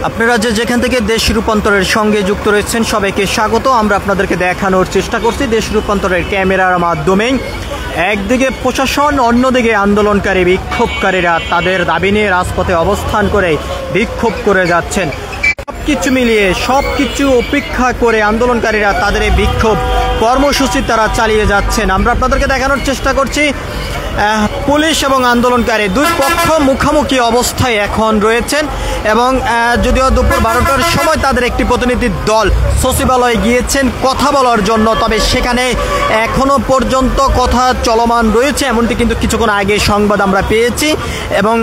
আপনারা যেখান থেকে দেশ রূপান্তরের সঙ্গে যুক্ত রয়েছেন সবাইকে স্বাগত। আমরা আপনাদেরকে দেখানোর চেষ্টা করছি দেশ রূপান্তরের ক্যামেরার মাধ্যমে একদিকে প্রশাসন, অন্যদিকে আন্দোলনকারী বিক্ষোভকারীরা তাদের দাবি নিয়ে রাজপথে অবস্থান করে বিক্ষোভ করে যাচ্ছেন। সবকিছু মিলিয়ে সবকিছু উপেক্ষা করে আন্দোলনকারীরা তাদের এই বিক্ষোভ কর্মসূচি তারা চালিয়ে যাচ্ছেন। আমরা আপনাদেরকে দেখানোর চেষ্টা করছি পুলিশ এবং আন্দোলনকারী দুই পক্ষ মুখোমুখি অবস্থায় এখন রয়েছেন এবং যদিও দুপুর 12টার সময় তাদের একটি প্রতিনিধি দল সচিবালয়ে গিয়েছেন কথা বলার জন্য, তবে সেখানে এখনো পর্যন্ত কথা চলমান রয়েছে এমনটি কিন্তু কিছুক্ষণ আগে সংবাদ আমরা পেয়েছি। এবং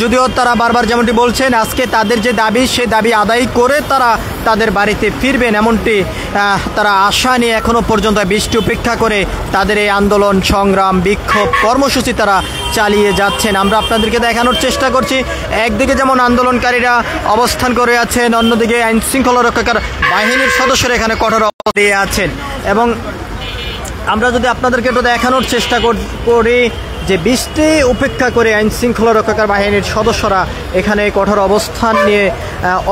যদিও তারা বারবার যেমনটি বলছেন আজকে তাদের যে দাবি সে দাবি আদায় করে তারা তাদের বাড়িতে ফিরবেন, এমনটি তারা আশা নিয়ে এখনো পর্যন্ত বৃষ্টি উপেক্ষা করে তাদের এই আন্দোলন সংগ্রাম বিক্ষোভ কর্মসূচি তারা চালিয়ে যাচ্ছেন। আমরা আপনাদেরকে দেখানোর চেষ্টা করছি একদিকে যেমন আন্দোলনকারীরা অবস্থান করে আছেন, অন্যদিকে আইন শৃঙ্খলা রক্ষাকারী বাহিনীর সদস্যরা এখানে কঠোর অবস্থান নিয়ে আছেন। এবং আমরা যদি আপনাদেরকে একটু দেখানোর চেষ্টা করি যে বৃষ্টি উপেক্ষা করে আইন শৃঙ্খলা রক্ষাকারী বাহিনীর সদস্যরা এখানে কঠোর অবস্থান নিয়ে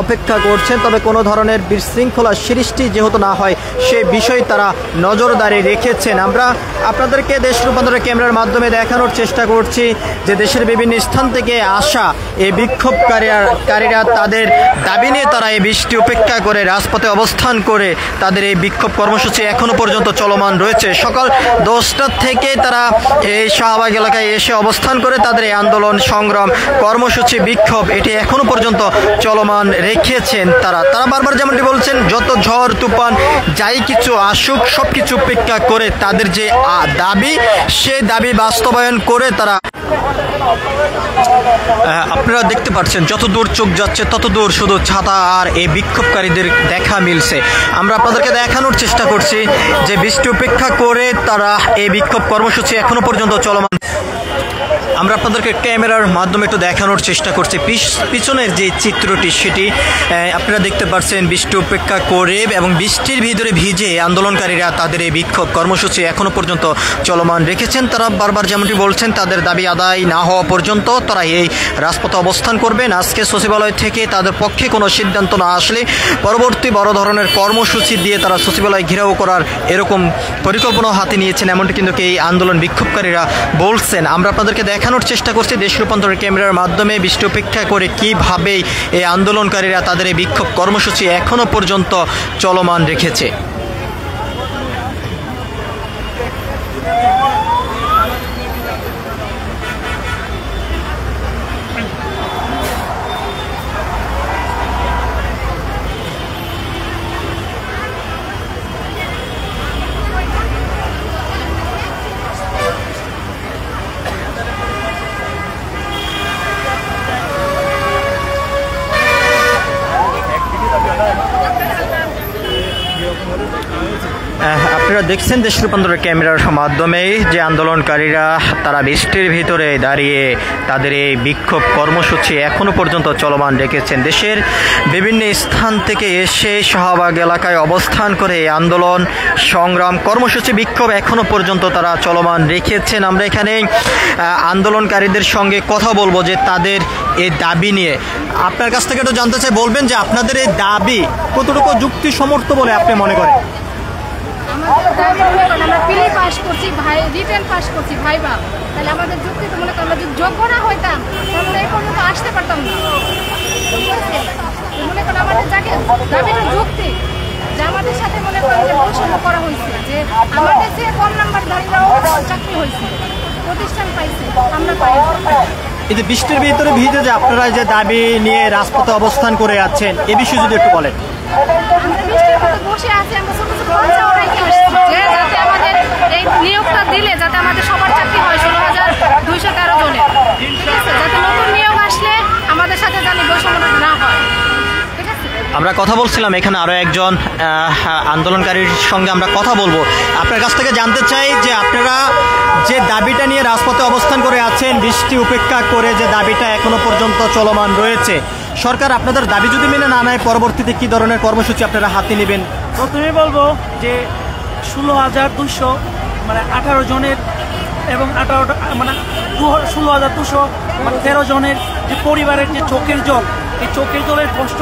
অপেক্ষা করছেন, তবে কোনো ধরনের বিশৃঙ্খলা সৃষ্টি যেহেতু না হয় সে বিষয়ে তারা নজরদারি রেখেছেন। আমরা আপনাদেরকে দেশ রূপান্তরের ক্যামেরার মাধ্যমে দেখানোর চেষ্টা করছি যে দেশের বিভিন্ন স্থান থেকে আসা এই বিক্ষোভকারীরা তাদের দাবি নিয়ে তারা এই বৃষ্টি উপেক্ষা করে রাজপথে অবস্থান করে তাদের এই বিক্ষোভ কর্মসূচি এখনো পর্যন্ত চলমান রয়েছে। সকাল 10টা থেকে তারা এই শাহবাগ এলাকায় এসে অবস্থান করে তাদের এই আন্দোলন সংগ্রাম কর্মসূচি বিক্ষোভ এটি এখনো পর্যন্ত চলমান রেখেছেন। তারা বারবার যেমনটি বলছেন যত ঝড় তুফান যাই কিছু আসুক সবকিছু উপেক্ষা করে তাদের যে দাবি সে দাবি বাস্তবায়ন করে তারা আপনারা দেখতে পাচ্ছেন যত দূর চোখ যাচ্ছে তত দূর শুধু ছাতা আর এই বিক্ষোভকারীদের দেখা মিলছে। আমরা আপনাদেরকে দেখানোর চেষ্টা করছি যে বৃষ্টি উপেক্ষা করে তারা এই বিক্ষোভ কর্মসূচি এখনো পর্যন্ত চলমান। আমরা আপনাদেরকে ক্যামেরার মাধ্যমে একটু দেখানোর চেষ্টা করছি পিছনের যে চিত্রটি সেটি আপনারা দেখতে পাচ্ছেন বৃষ্টি উপেক্ষা করে এবং বৃষ্টির ভিতরে ভিজে আন্দোলনকারীরা তাদের এই বিক্ষোভ কর্মসূচি এখনো পর্যন্ত চলমান রেখেছেন। তারা বারবার যেমনটি বলছেন তাদের দাবি আদায় না হওয়া পর্যন্ত তারা এই রাজপথে অবস্থান করবেন। আজকে সচিবালয় থেকে তাদের পক্ষে কোনো সিদ্ধান্ত না আসলে পরবর্তী বড় ধরনের কর্মসূচি দিয়ে তারা সচিবালয় ঘেরাও করার এরকম পরিকল্পনা হাতে নিয়েছেন এমনটি কিন্তু এই আন্দোলন বিক্ষোভকারীরা বলছেন। আমরা আপনাদেরকে দেখানোর চেষ্টা করছি দেশ রূপান্তরের ক্যামেরার মাধ্যমে বৃষ্টি উপেক্ষা করে কিভাবে এই আন্দোলনকারীরা তাদের এই বিক্ষোভ কর্মসূচি এখনো পর্যন্ত চলমান রেখেছে। আপনারা দেখছেন দেশ রূপান্তরের ক্যামেরার মাধ্যমে যে আন্দোলনকারীরা তারা বৃষ্টির ভিতরে দাঁড়িয়ে তাদের এই বিক্ষোভ কর্মসূচি এখনো পর্যন্ত চলমান রেখেছেন। দেশের বিভিন্ন স্থান থেকে এসে শাহবাগ এলাকায় অবস্থান করে আন্দোলন সংগ্রাম কর্মসূচি বিক্ষোভ এখনো পর্যন্ত তারা চলমান রেখেছেন। আমরা এখানে আন্দোলনকারীদের সঙ্গে কথা বলবো যে তাদের এই দাবি নিয়ে। আপনার কাছ থেকে একটু জানতে চাই, বলবেন যে আপনাদের এই দাবি কতটুকু যুক্তিসম্মত বলে আপনি মনে করেন? আমরা পিলি পাস করছি, রিটেন পাস করছি ভাইবা, তাহলে আমাদের যুক্তি তো মনে করেন আমরা যদি যোগ্য না হইতাম তাহলে এই পর্যন্ত আসতে পারতাম না। মনে করেন আমাদের যাকে দাবিটা যুক্তি যে আমাদের সাথে মনে করেন যে বৈষম্য করা হয়েছে, যে আমাদের যে কম নাম্বারধারীরাও চাকরি হয়েছে, প্রতিষ্ঠান পাইছে, আমরা পাই। এই যে বৃষ্টির ভিতরে ভিজে যে আপনারা যে দাবি নিয়ে রাজপথে অবস্থান করে আছেন এ বিষয়ে যদি একটু বলেন। আমরা বৃষ্টির মধ্যে বসে আছি, আমরা ছোট ছোট বাচ্চাও রেখে আসছি যাতে আমাদের এই নিয়োগটা দিলে যাতে আমাদের সবার চাকরি হয় 16,213 জনের, ঠিক আছে, যাতে নতুন নিয়োগ আসলে আমাদের সাথে জানি বৈষম্য না হয়। আমরা কথা বলছিলাম এখানে আরও একজন আন্দোলনকারীর সঙ্গে আমরা কথা বলবো। আপনার কাছ থেকে জানতে চাই যে আপনারা যে দাবিটা নিয়ে রাজপথে অবস্থান করে আছেন বৃষ্টি উপেক্ষা করে যে দাবিটা এখনো পর্যন্ত চলমান রয়েছে, সরকার আপনাদের দাবি যদি মেনে না নেয় পরবর্তীতে কি ধরনের কর্মসূচি আপনারা হাতে নেবেন? প্রথমে বলবো যে 16,200 মানে 18 জনের এবং 16,213 জনের যে পরিবারের যে চোখের জল এই চোখের জলের কষ্ট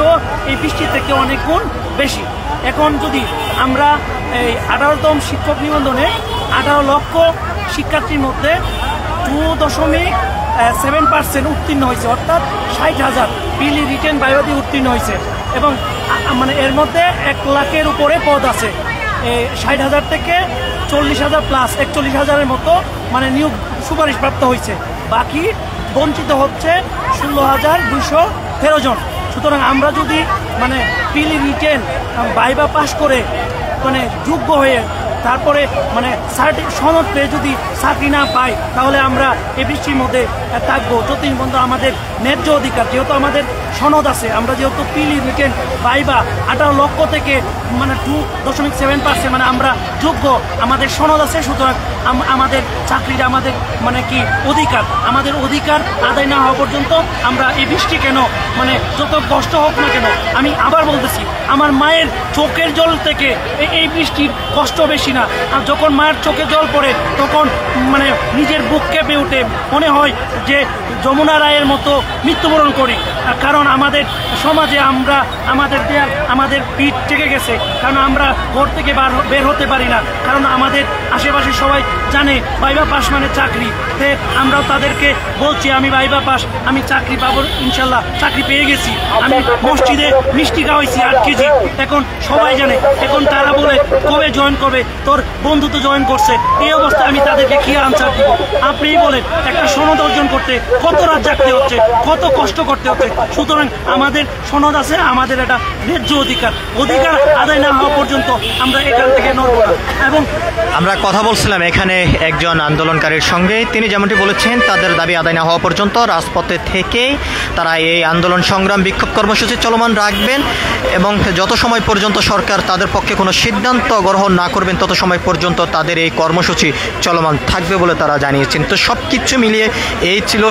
এই বৃষ্টি থেকে অনেক গুণ বেশি। এখন যদি আমরা এই 18তম শিক্ষক নিবন্ধনে 18 লক্ষ শিক্ষার্থীর মধ্যে 2.7% উত্তীর্ণ হয়েছে, অর্থাৎ 60,000 প্রিলি রিটেন ভাইভা দিয়ে উত্তীর্ণ হয়েছে এবং মানে এর মধ্যে 1 লাখের উপরে পদ আছে। 60,000 থেকে 40,000 প্লাস 41,000-এর মতো মানে নিয়োগ সুপারিশপ্রাপ্ত হয়েছে, বাকি বঞ্চিত হচ্ছে 16,213 জন। সুতরাং আমরা যদি মানে প্রিলি রিটেন ভাইভা পাস করে মানে যোগ্য হয়ে তারপরে মানে সনদ পেয়ে যদি চাকরি না পাই, তাহলে আমরা এই বৃষ্টির মধ্যে থাকবো যতদিন পর্যন্ত আমাদের ন্যায্য অধিকার, যেহেতু আমাদের সনদ আছে, আমরা যেহেতু প্রিলি রিটেন ভাইভা 18 লক্ষ থেকে মানে 2.7% মানে আমরা যোগ্য, আমাদের সনদ আছে, সুতরাং আমাদের চাকরির আমাদের মানে কি অধিকার, আমাদের অধিকার আদায় না হওয়া পর্যন্ত আমরা এই বৃষ্টি কেন মানে যত কষ্ট হোক না কেন, আমি আবার বলতেছি আমার মায়ের চোখের জল থেকে এই বৃষ্টির কষ্ট বেশি না। আর যখন মায়ের চোখে জল পড়ে তখন মানে নিজের বুক কেঁপে উঠে, মনে হয় যে যমুনা রায়ের মতো মৃত্যুবরণ করি, কারণ আমাদের সমাজে আমরা আমাদের পিঠ থেকে গেছে, কারণ আমরা ঘর থেকে বের হতে পারি না, কারণ আমাদের আশেপাশে সবাই জানে ভাইভা পাস মানে চাকরি। আমরাও তাদেরকে বলছি আমি ভাইভা পাস, আমি চাকরি পাবো ইনশাল্লাহ, চাকরি পেয়ে গেছি, আমি মসজিদে মিষ্টি খাওয়াইছি 8 কেজি, এখন সবাই জানে। এখন তারা বলে কবে জয়েন করবে, তোর বন্ধু তো জয়েন করছে, এই অবস্থায় আমি তাদেরকে কি আনসার দিব? আপনিই বলেন একটা সনদ অর্জন করতে কত রাত জাগতে হচ্ছে, কত কষ্ট করতে হচ্ছে। সুতরাং আমাদের সনদ আছে, আমাদের একটা ন্যায্য অধিকার আদায় না হওয়া পর্যন্ত আমরা এখান থেকে নড়ব না। এবং আমরা কথা বলছিলাম এখানে একজন আন্দোলনকারীর সঙ্গে, তিনি যেমনটি বলেছেন তাদের দাবি আদায় না হওয়া পর্যন্ত রাজপথে থেকে তারা এই আন্দোলন সংগ্রাম বিক্ষোভ কর্মসূচি চলমান রাখবেন এবং যত সময় পর্যন্ত সরকার তাদের পক্ষে কোনো সিদ্ধান্ত গ্রহণ না করবেন তত সময় পর্যন্ত তাদের এই কর্মসূচি চলমান থাকবে বলে তারা জানিয়েছেন। তো সব কিছু মিলিয়ে এই ছিল